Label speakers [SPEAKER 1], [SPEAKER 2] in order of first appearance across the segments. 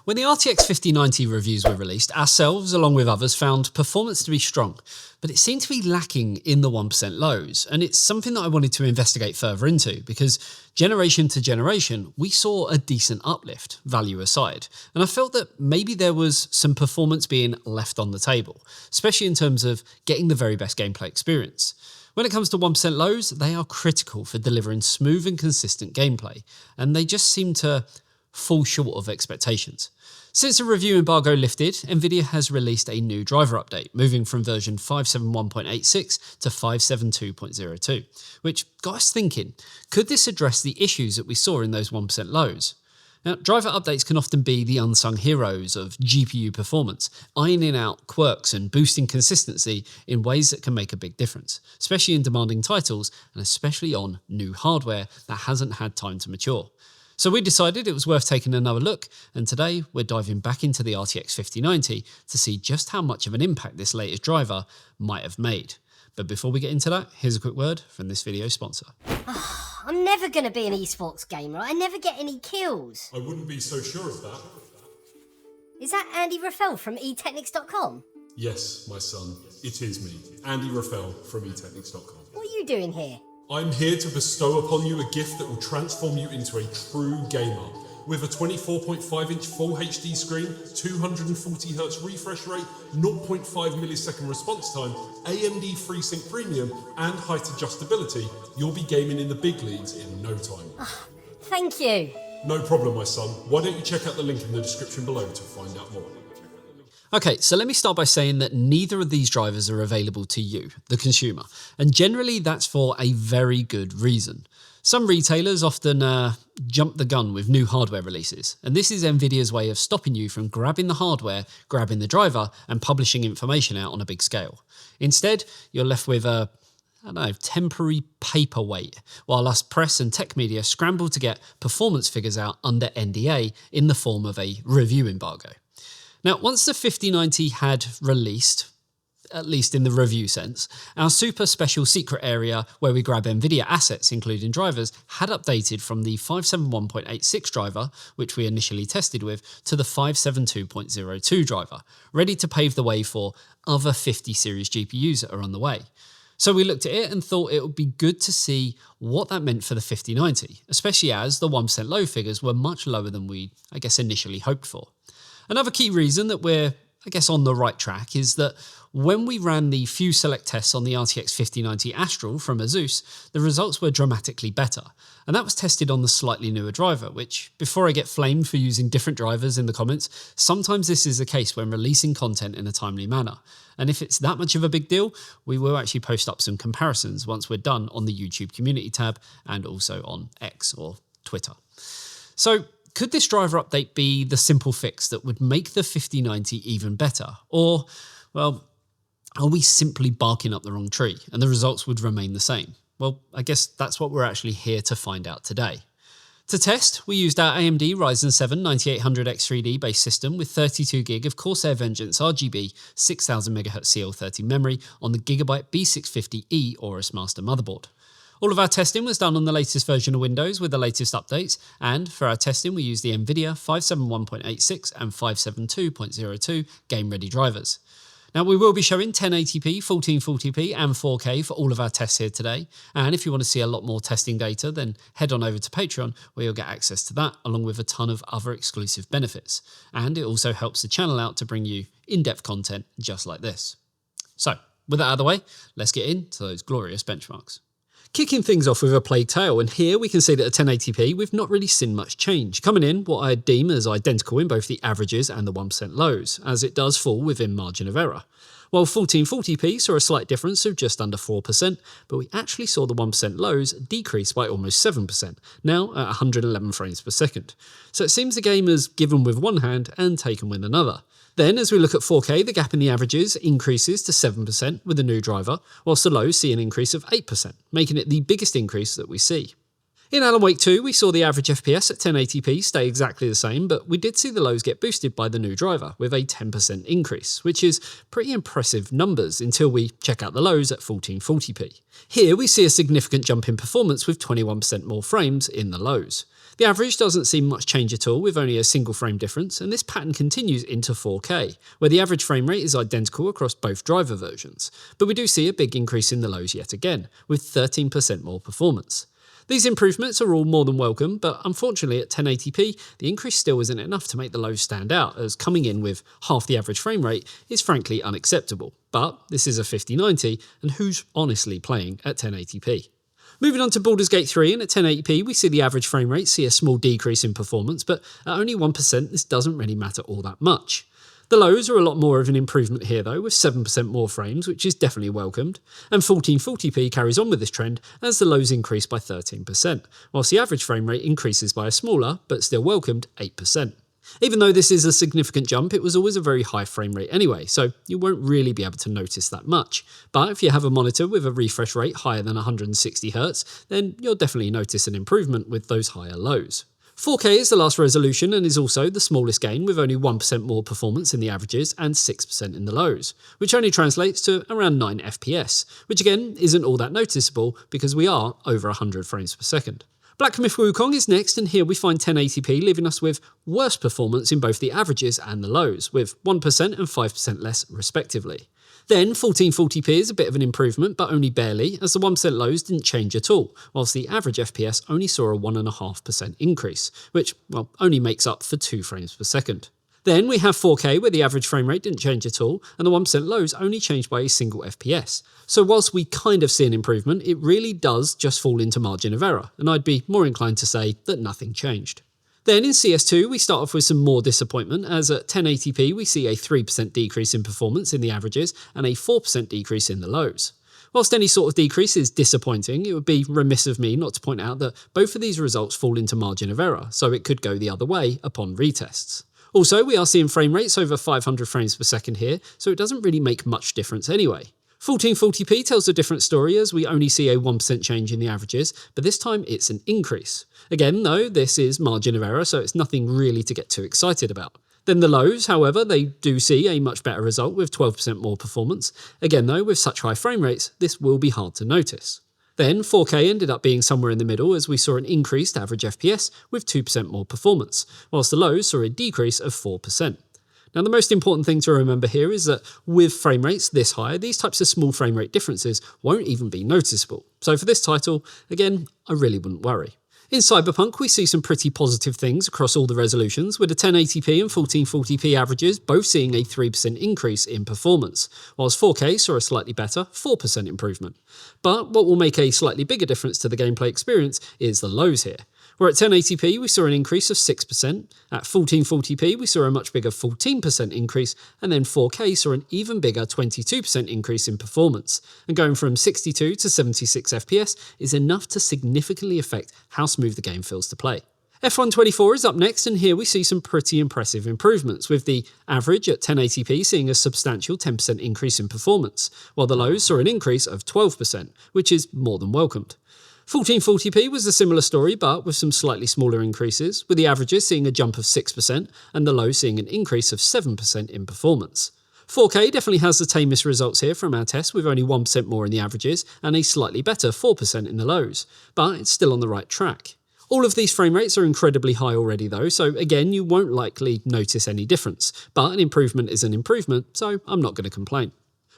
[SPEAKER 1] When the RTX 5090 reviews were released, ourselves, along with others, found performance to be strong, but it seemed to be lacking in the 1% lows, and it's something that I wanted to investigate further into, because generation to generation, we saw a decent uplift, value aside, and I felt that maybe there was some performance being left on the table, especially in terms of getting the very best gameplay experience. When it comes to 1% lows, they are critical for delivering smooth and consistent gameplay, and they just seem to fall short of expectations. Since the review embargo lifted, Nvidia has released a new driver update, moving from version 571.86 to 572.02, which got us thinking, could this address the issues that we saw in those 1% lows? Now, driver updates can often be the unsung heroes of GPU performance, ironing out quirks and boosting consistency in ways that can make a big difference, especially in demanding titles and especially on new hardware that hasn't had time to mature. So we decided it was worth taking another look, and today we're diving back into the RTX 5090 to see just how much of an impact this latest driver might have made. But before we get into that, here's a quick word from this video's sponsor.
[SPEAKER 2] I'm never going to be an esports gamer. I never get any kills.
[SPEAKER 3] I wouldn't be so sure of that.
[SPEAKER 2] Is that Andy Raffel from eTeknix.com?
[SPEAKER 3] Yes, my son. It is me, Andy Raffel from eTeknix.com.
[SPEAKER 2] What are you doing here?
[SPEAKER 3] I'm here to bestow upon you a gift that will transform you into a true gamer. With a 24.5-inch Full HD screen, 240Hz refresh rate, 0.5 millisecond response time, AMD FreeSync Premium, and height adjustability, you'll be gaming in the big leagues in no time.
[SPEAKER 2] Thank you.
[SPEAKER 3] No problem, my son. Why don't you check out the link in the description below to find out more.
[SPEAKER 1] Okay, so let me start by saying that neither of these drivers are available to you, the consumer, and generally that's for a very good reason. Some retailers often jump the gun with new hardware releases, and this is Nvidia's way of stopping you from grabbing the hardware, grabbing the driver, and publishing information out on a big scale. Instead, you're left with a temporary paperweight, while us press and tech media scramble to get performance figures out under NDA in the form of a review embargo. Now, once the 5090 had released, at least in the review sense, our super special secret area where we grab Nvidia assets, including drivers, had updated from the 571.86 driver, which we initially tested with, to the 572.02 driver, ready to pave the way for other 50 series GPUs that are on the way. So we looked at it and thought it would be good to see what that meant for the 5090, especially as the 1% low figures were much lower than we, initially hoped for. Another key reason that we're, on the right track is that when we ran the few select tests on the RTX 5090 Astral from Asus, the results were dramatically better. And that was tested on the slightly newer driver, which, before I get flamed for using different drivers in the comments, sometimes this is the case when releasing content in a timely manner. And if it's that much of a big deal, we will actually post up some comparisons once we're done on the YouTube community tab and also on X or Twitter. So, could this driver update be the simple fix that would make the 5090 even better? Or, well, are we simply barking up the wrong tree and the results would remain the same? Well, I guess that's what we're actually here to find out today. To test, we used our AMD Ryzen 7 9800X3D base system with 32GB of Corsair Vengeance RGB 6000MHz CL30 memory on the Gigabyte B650E Aorus Master motherboard. All of our testing was done on the latest version of Windows with the latest updates, and for our testing we used the Nvidia 571.86 and 572.02 game-ready drivers. Now we will be showing 1080p, 1440p and 4K for all of our tests here today, and if you want to see a lot more testing data then head on over to Patreon where you'll get access to that along with a ton of other exclusive benefits, and it also helps the channel out to bring you in-depth content just like this. So with that out of the way, let's get into those glorious benchmarks. Kicking things off with a Plague Tale, and here we can see that at 1080p we've not really seen much change, coming in what I deem as identical in both the averages and the 1% lows, as it does fall within margin of error. While 1440p saw a slight difference of just under 4%, but we actually saw the 1% lows decrease by almost 7%, now at 111 frames per second. So it seems the game is given with one hand and taken with another. Then, as we look at 4K, the gap in the averages increases to 7% with the new driver, whilst the lows see an increase of 8%, making it the biggest increase that we see. In Alan Wake 2, we saw the average FPS at 1080p stay exactly the same, but we did see the lows get boosted by the new driver, with a 10% increase, which is pretty impressive numbers until we check out the lows at 1440p. Here we see a significant jump in performance with 21% more frames in the lows. The average doesn't seem much change at all, with only a single frame difference, and this pattern continues into 4K, where the average frame rate is identical across both driver versions, but we do see a big increase in the lows yet again, with 13% more performance. These improvements are all more than welcome, but unfortunately at 1080p, the increase still isn't enough to make the lows stand out, as coming in with half the average frame rate is frankly unacceptable. But this is a 5090, and who's honestly playing at 1080p? Moving on to Baldur's Gate 3, and at 1080p we see the average frame rate see a small decrease in performance, but at only 1% this doesn't really matter all that much. The lows are a lot more of an improvement here though, with 7% more frames, which is definitely welcomed, and 1440p carries on with this trend as the lows increase by 13%, whilst the average frame rate increases by a smaller, but still welcomed, 8%. Even though this is a significant jump, it was always a very high frame rate anyway, so you won't really be able to notice that much. But if you have a monitor with a refresh rate higher than 160Hz, then you'll definitely notice an improvement with those higher lows. 4K is the last resolution and is also the smallest gain, with only 1% more performance in the averages and 6% in the lows, which only translates to around 9 FPS, which again isn't all that noticeable because we are over 100 frames per second. Black Myth Wukong is next, and here we find 1080p leaving us with worse performance in both the averages and the lows, with 1% and 5% less respectively. Then 1440p is a bit of an improvement, but only barely, as the 1% lows didn't change at all, whilst the average FPS only saw a 1.5% increase, which, well, only makes up for 2 frames per second. Then we have 4K, where the average frame rate didn't change at all, and the 1% lows only changed by a single FPS. So whilst we kind of see an improvement, it really does just fall into margin of error, and I'd be more inclined to say that nothing changed. Then in CS2 we start off with some more disappointment, as at 1080p we see a 3% decrease in performance in the averages and a 4% decrease in the lows. Whilst any sort of decrease is disappointing, it would be remiss of me not to point out that both of these results fall into margin of error, so it could go the other way upon retests. Also, we are seeing frame rates over 500 frames per second here, so it doesn't really make much difference anyway. 1440p tells a different story, as we only see a 1% change in the averages, but this time it's an increase. Again though, this is margin of error, so it's nothing really to get too excited about. Then the lows, however, they do see a much better result with 12% more performance. Again though, with such high frame rates, this will be hard to notice. Then 4K ended up being somewhere in the middle, as we saw an increased average FPS with 2% more performance, whilst the lows saw a decrease of 4%. Now the most important thing to remember here is that with frame rates this high, these types of small frame rate differences won't even be noticeable. So for this title, again, I really wouldn't worry. In Cyberpunk, we see some pretty positive things across all the resolutions, with the 1080p and 1440p averages both seeing a 3% increase in performance, whilst 4K saw a slightly better 4% improvement. But what will make a slightly bigger difference to the gameplay experience is the lows here. Where at 1080p we saw an increase of 6%, at 1440p we saw a much bigger 14% increase, and then 4K saw an even bigger 22% increase in performance. And going from 62 to 76 FPS is enough to significantly affect how smooth the game feels to play. F124 is up next, and here we see some pretty impressive improvements, with the average at 1080p seeing a substantial 10% increase in performance, while the lows saw an increase of 12%, which is more than welcomed. 1440p was a similar story, but with some slightly smaller increases, with the averages seeing a jump of 6% and the lows seeing an increase of 7% in performance. 4K definitely has the tamest results here from our test, with only 1% more in the averages and a slightly better 4% in the lows, but it's still on the right track. All of these frame rates are incredibly high already though, so again you won't likely notice any difference, but an improvement is an improvement, so I'm not going to complain.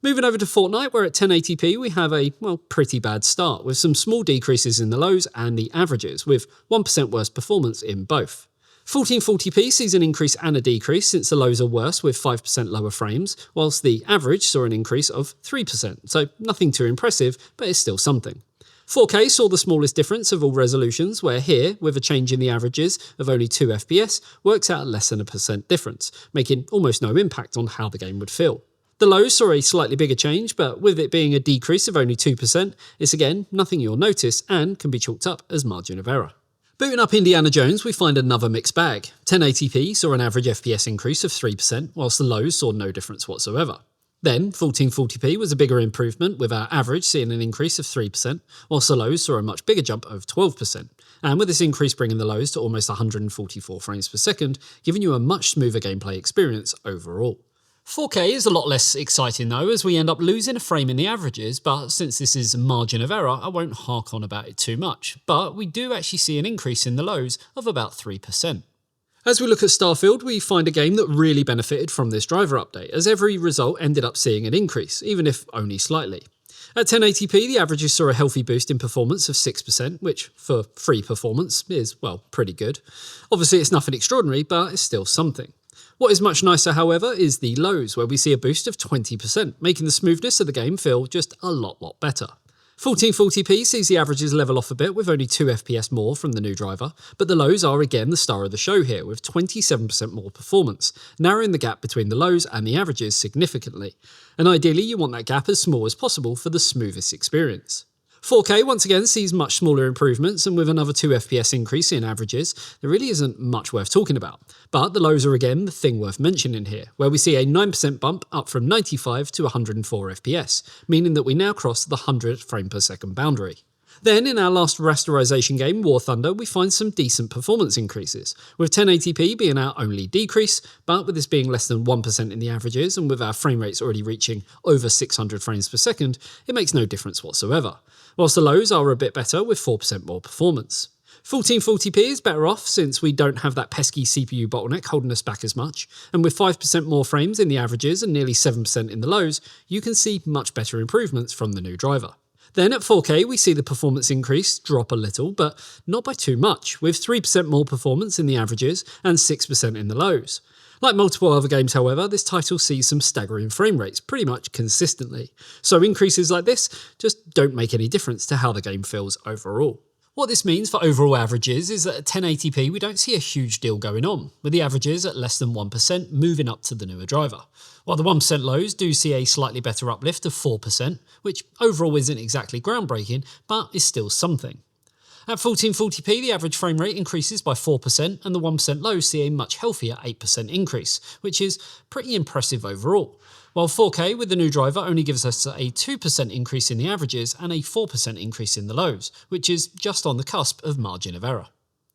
[SPEAKER 1] Moving over to Fortnite, where at 1080p we have a, well, pretty bad start, with some small decreases in the lows and the averages, with 1% worse performance in both. 1440p sees an increase and a decrease, since the lows are worse with 5% lower frames, whilst the average saw an increase of 3%, so nothing too impressive, but it's still something. 4K saw the smallest difference of all resolutions, where here, with a change in the averages of only 2 FPS, works out less than a % difference, making almost no impact on how the game would feel. The lows saw a slightly bigger change, but with it being a decrease of only 2%, it's again nothing you'll notice and can be chalked up as margin of error. Booting up Indiana Jones, we find another mixed bag. 1080p saw an average FPS increase of 3%, whilst the lows saw no difference whatsoever. Then 1440p was a bigger improvement, with our average seeing an increase of 3%, whilst the lows saw a much bigger jump of 12%, and with this increase bringing the lows to almost 144 frames per second, giving you a much smoother gameplay experience overall. 4K is a lot less exciting though, as we end up losing a frame in the averages, but since this is a margin of error, I won't hark on about it too much. But we do actually see an increase in the lows of about 3%. As we look at Starfield, we find a game that really benefited from this driver update, as every result ended up seeing an increase, even if only slightly. At 1080p, the averages saw a healthy boost in performance of 6%, which, for free performance, is, well, pretty good. Obviously, it's nothing extraordinary, but it's still something. What is much nicer, however, is the lows, where we see a boost of 20%, making the smoothness of the game feel just a lot better. 1440p sees the averages level off a bit with only 2 FPS more from the new driver, but the lows are again the star of the show here with 27% more performance, narrowing the gap between the lows and the averages significantly. And ideally you want that gap as small as possible for the smoothest experience. 4K once again sees much smaller improvements, and with another 2 FPS increase in averages, there really isn't much worth talking about. But the lows are again the thing worth mentioning here, where we see a 9% bump up from 95 to 104 FPS, meaning that we now cross the 100 frame per second boundary. Then, in our last rasterization game, War Thunder, we find some decent performance increases, with 1080p being our only decrease, but with this being less than 1% in the averages, and with our frame rates already reaching over 600 frames per second, it makes no difference whatsoever. Whilst the lows are a bit better with 4% more performance. 1440p is better off since we don't have that pesky CPU bottleneck holding us back as much, and with 5% more frames in the averages and nearly 7% in the lows, you can see much better improvements from the new driver. Then at 4K we see the performance increase drop a little, but not by too much, with 3% more performance in the averages and 6% in the lows. Like multiple other games, however, this title sees some staggering frame rates pretty much consistently, so increases like this just don't make any difference to how the game feels overall. What this means for overall averages is that at 1080p we don't see a huge deal going on, with the averages at less than 1% moving up to the newer driver, while the 1% lows do see a slightly better uplift of 4%, which overall isn't exactly groundbreaking, but is still something. At 1440p, the average frame rate increases by 4%, and the 1% lows see a much healthier 8% increase, which is pretty impressive overall. While 4K with the new driver only gives us a 2% increase in the averages and a 4% increase in the lows, which is just on the cusp of margin of error.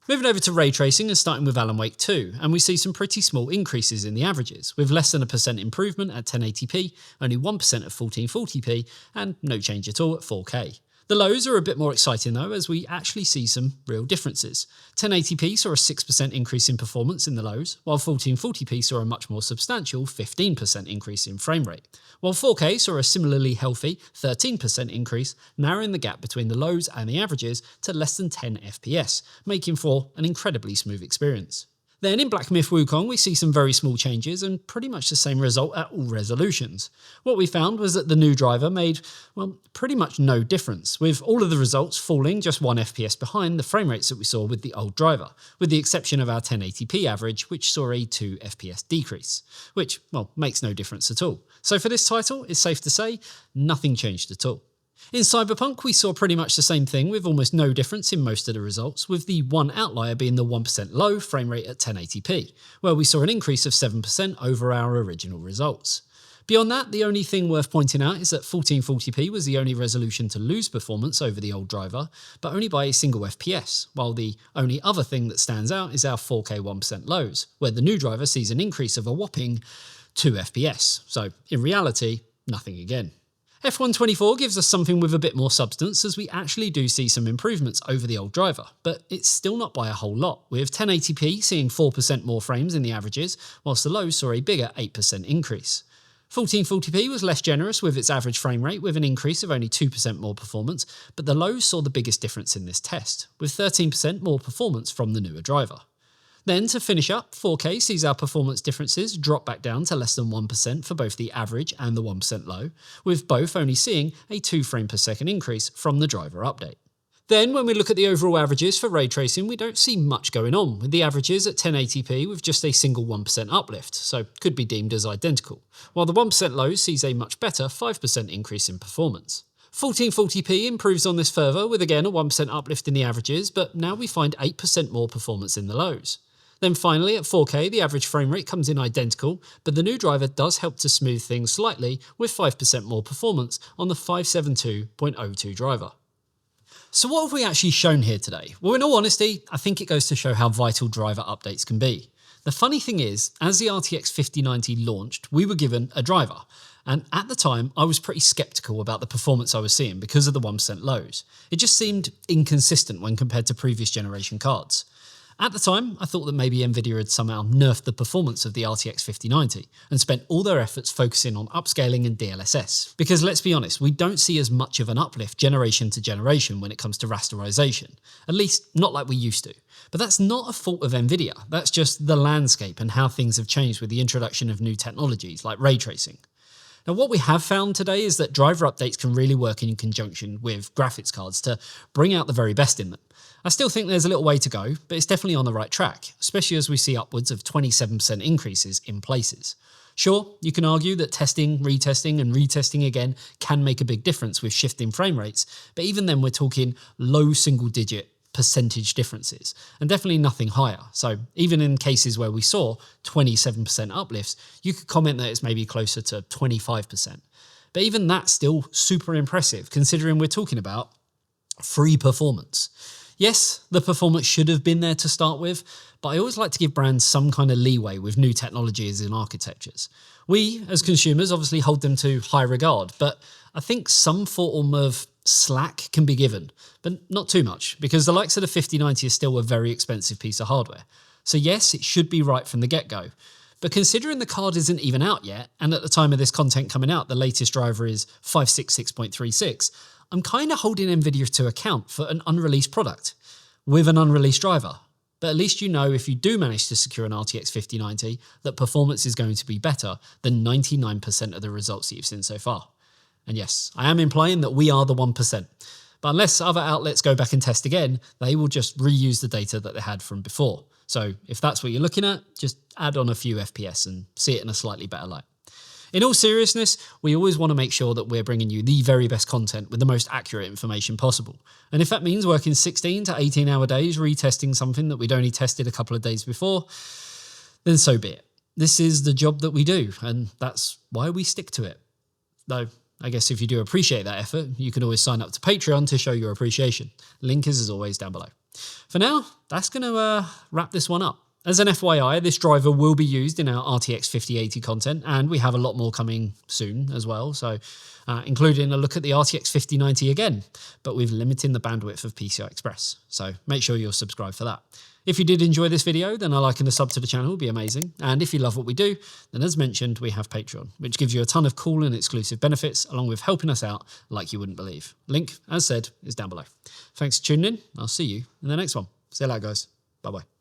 [SPEAKER 1] Moving over to ray tracing and starting with Alan Wake 2, and we see some pretty small increases in the averages, with less than a percent improvement at 1080p, only 1% at 1440p, and no change at all at 4K. The lows are a bit more exciting though, as we actually see some real differences. 1080p saw a 6% increase in performance in the lows, while 1440p saw a much more substantial 15% increase in frame rate, while 4K saw a similarly healthy 13% increase, narrowing the gap between the lows and the averages to less than 10 FPS, making for an incredibly smooth experience. Then in Black Myth Wukong we see some very small changes and pretty much the same result at all resolutions. What we found was that the new driver made, well, pretty much no difference, with all of the results falling just 1 FPS behind the frame rates that we saw with the old driver, with the exception of our 1080p average, which saw a 2 FPS decrease, which, well, makes no difference at all. So for this title, it's safe to say, nothing changed at all. In Cyberpunk, we saw pretty much the same thing with almost no difference in most of the results, with the one outlier being the 1% low frame rate at 1080p, where we saw an increase of 7% over our original results. Beyond that, the only thing worth pointing out is that 1440p was the only resolution to lose performance over the old driver, but only by a single FPS, while the only other thing that stands out is our 4K 1% lows, where the new driver sees an increase of a whopping 2 FPS, so in reality, nothing again. F124 gives us something with a bit more substance, as we actually do see some improvements over the old driver, but it's still not by a whole lot, with 1080p seeing 4% more frames in the averages, whilst the lows saw a bigger 8% increase. 1440p was less generous with its average frame rate, with an increase of only 2% more performance, but the lows saw the biggest difference in this test, with 13% more performance from the newer driver. Then, to finish up, 4K sees our performance differences drop back down to less than 1% for both the average and the 1% low, with both only seeing a 2 frame per second increase from the driver update. Then, when we look at the overall averages for ray tracing, we don't see much going on, with the averages at 1080p with just a single 1% uplift, so could be deemed as identical, while the 1% low sees a much better 5% increase in performance. 1440p improves on this further, with again a 1% uplift in the averages, but now we find 8% more performance in the lows. Then finally, at 4K, the average frame rate comes in identical, but the new driver does help to smooth things slightly with 5% more performance on the 572.02 driver. So what have we actually shown here today? Well, in all honesty, I think it goes to show how vital driver updates can be. The funny thing is, as the RTX 5090 launched, we were given a driver. And at the time, I was pretty skeptical about the performance I was seeing because of the 1% lows. It just seemed inconsistent when compared to previous generation cards. At the time, I thought that maybe Nvidia had somehow nerfed the performance of the RTX 5090 and spent all their efforts focusing on upscaling and DLSS. Because let's be honest, we don't see as much of an uplift generation to generation when it comes to rasterization. At least, not like we used to. But that's not a fault of Nvidia, that's just the landscape and how things have changed with the introduction of new technologies like ray tracing. Now, what we have found today is that driver updates can really work in conjunction with graphics cards to bring out the very best in them. I still think there's a little way to go, but it's definitely on the right track, especially as we see upwards of 27% increases in places. Sure, you can argue that testing, retesting, and retesting again can make a big difference with shifting frame rates, but even then we're talking low single-digit percentage differences, and definitely nothing higher. So even in cases where we saw 27% uplifts, you could comment that it's maybe closer to 25%. But even that's still super impressive, considering we're talking about free performance. Yes, the performance should have been there to start with, but I always like to give brands some kind of leeway with new technologies and architectures. We, as consumers, obviously hold them to high regard, but I think some form of slack can be given, but not too much, because the likes of the 5090 is still a very expensive piece of hardware. So yes, it should be right from the get-go. But considering the card isn't even out yet, and at the time of this content coming out, the latest driver is 566.36, I'm kind of holding Nvidia to account for an unreleased product with an unreleased driver. But at least you know if you do manage to secure an RTX 5090 that performance is going to be better than 99% of the results that you've seen so far. And yes, I am implying that we are the 1%. But unless other outlets go back and test again, they will just reuse the data that they had from before. So if that's what you're looking at, just add on a few FPS and see it in a slightly better light. In all seriousness, we always want to make sure that we're bringing you the very best content with the most accurate information possible. And if that means working 16 to 18 hour days retesting something that we'd only tested a couple of days before, then so be it. This is the job that we do, and that's why we stick to it. Though, I guess if you do appreciate that effort, you can always sign up to Patreon to show your appreciation. Link is as always down below. For now, that's going to wrap this one up. As an FYI, this driver will be used in our RTX 5080 content, and we have a lot more coming soon as well, so including a look at the RTX 5090 again, but with limiting the bandwidth of PCI Express. So make sure you're subscribed for that. If you did enjoy this video, then a like and a sub to the channel would be amazing. And if you love what we do, then as mentioned, we have Patreon, which gives you a ton of cool and exclusive benefits, along with helping us out like you wouldn't believe. Link, as said, is down below. Thanks for tuning in. I'll see you in the next one. See you later, guys. Bye-bye.